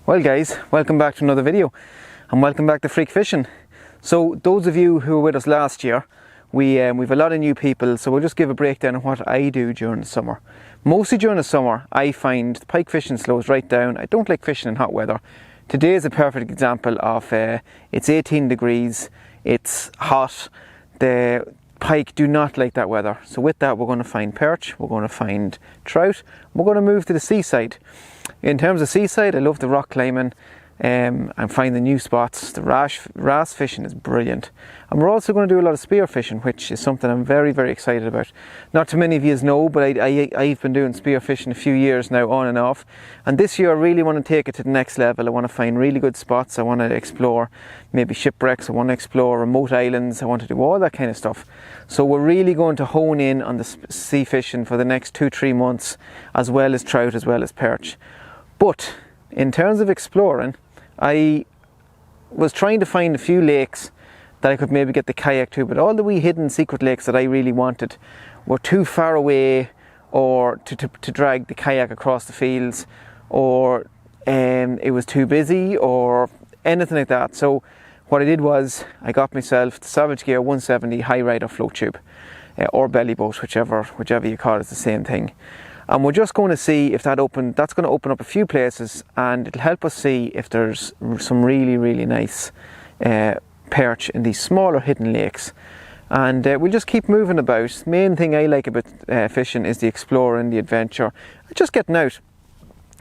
Well guys, welcome back to another video and welcome back to Freak Fishing. So those of you who were with us last year, we've a lot of new people, so we'll just give a breakdown of what I do during the summer. Mostly during the summer I find the pike fishing slows right down. I don't like fishing in hot weather. Today is a perfect example of it's 18 degrees, it's hot, the pike do not like that weather. So with that we're going to find perch, we're going to find trout, we're going to move to the seaside. In terms of seaside, I love the rock climbing and finding new spots. The wrasse fishing is brilliant. And we're also going to do a lot of spear fishing, which is something I'm very, very excited about. Not too many of you know, but I've been doing spear fishing a few years now, on and off. And this year I really want to take it to the next level. I want to find really good spots. I want to explore maybe shipwrecks. I want to explore remote islands. I want to do all that kind of stuff. So we're really going to hone in on the sea fishing for the next 2-3 months, as well as trout, as well as perch. But in terms of exploring, I was trying to find a few lakes that I could maybe get the kayak to, but all the wee hidden secret lakes that I really wanted were too far away, or to drag the kayak across the fields, or it was too busy, or anything like that. So what I did was I got myself the Savagegear 170 Highrider float tube, or bellyboat, whichever you call it, it's the same thing. And we're just going to see if that's going to open up a few places, and it'll help us see if there's some really, really nice perch in these smaller hidden lakes. And we'll just keep moving about. The main thing I like about fishing is the exploring, the adventure, just getting out.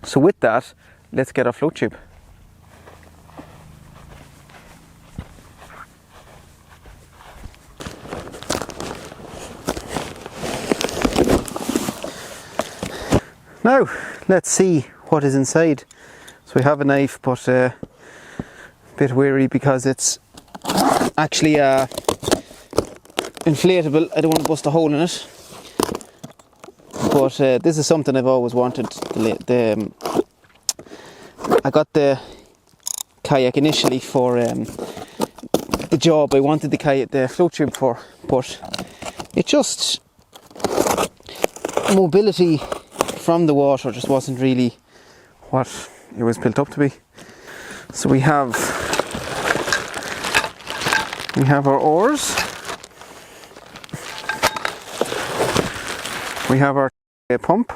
So with that, let's get our float tube. Now, let's see what is inside. So we have a knife, but a bit weary because it's actually inflatable. I don't want to bust a hole in it. But this is something I've always wanted. I got the kayak initially for the job I wanted the float tube for, but it just, mobility from the water just wasn't really what it was built up to be. So we have our oars, we have our pump,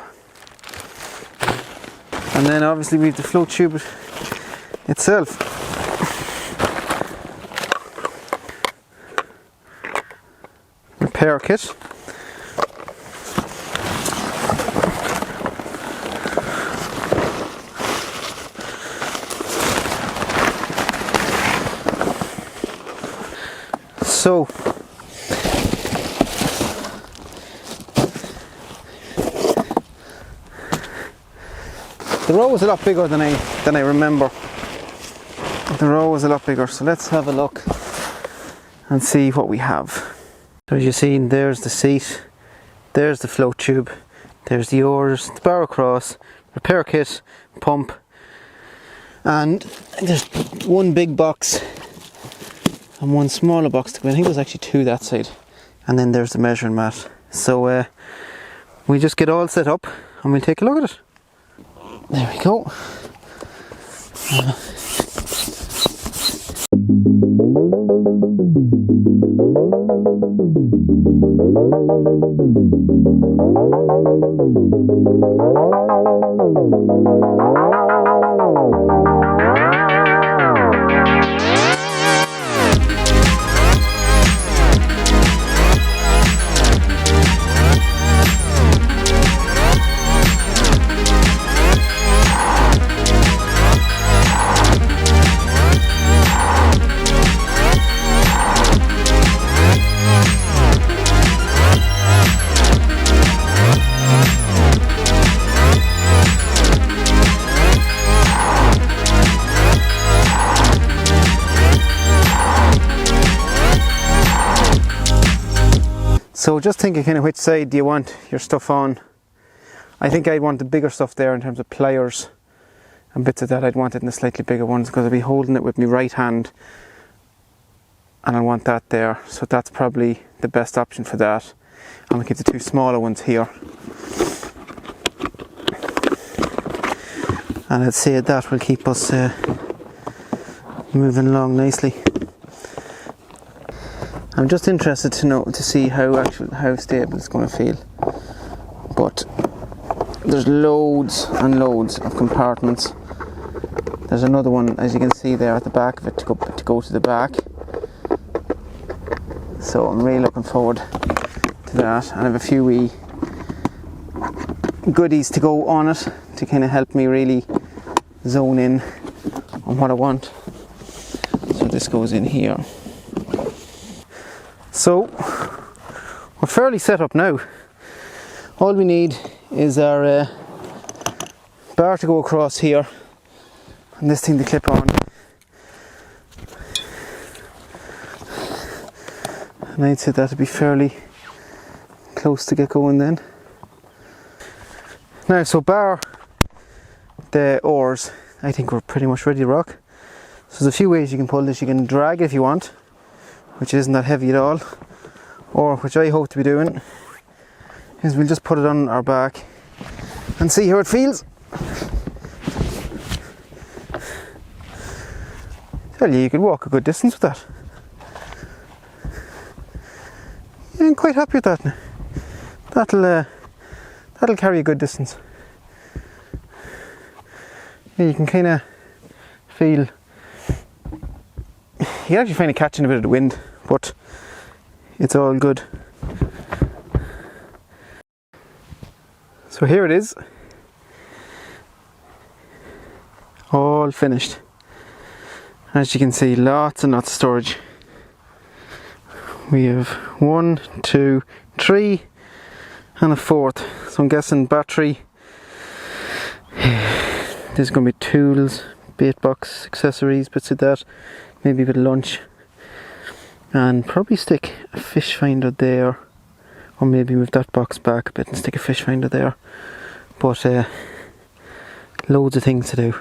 and then obviously we have the float tube itself. Repair kit. So the row was a lot bigger than I remember. The row was a lot bigger, so let's have a look and see what we have. So as you've seen, there's the seat, there's the float tube, there's the oars, the bar across, repair kit, pump, and there's one big box and one smaller box to go in. I think there's actually two that side, and then there's the measuring mat. So we just get all set up and we'll take a look at it. There we go. So just thinking kind of which side do you want your stuff on. I think I'd want the bigger stuff there in terms of pliers and bits of that. I'd want it in the slightly bigger ones because I'd be holding it with my right hand and I want that there. So that's probably the best option for that. I'm going to keep the two smaller ones here. and I'd say that will keep us moving along nicely. I'm just interested to see how stable it's going to feel. But there's loads and loads of compartments. There's another one, as you can see there at the back of it, to go to the back. So I'm really looking forward to that, and I have a few wee goodies to go on it to kind of help me really zone in on what I want. So this goes in here. So we're fairly set up now. All we need is our bar to go across here and this thing to clip on. And I'd say that'd be fairly close to get going then. Now, so bar the oars, I think we're pretty much ready to rock. So there's a few ways you can pull this. You can drag it if you want, which isn't that heavy at all, or which I hope to be doing, is we'll just put it on our back and see how it feels. Tell you could walk a good distance with that. Yeah, I'm quite happy with that now. That'll carry a good distance. Yeah, you can kind of feel, you actually find it catching a bit of the wind, but it's all good. So here it is, all finished. As you can see, lots and lots of storage. We have 1, 2, 3 and a 4th. So I'm guessing battery. There's going to be tools, bait box, accessories, bits of that, maybe a bit of lunch, and probably stick a fish finder there, or maybe move that box back a bit and stick a fish finder there. But loads of things to do.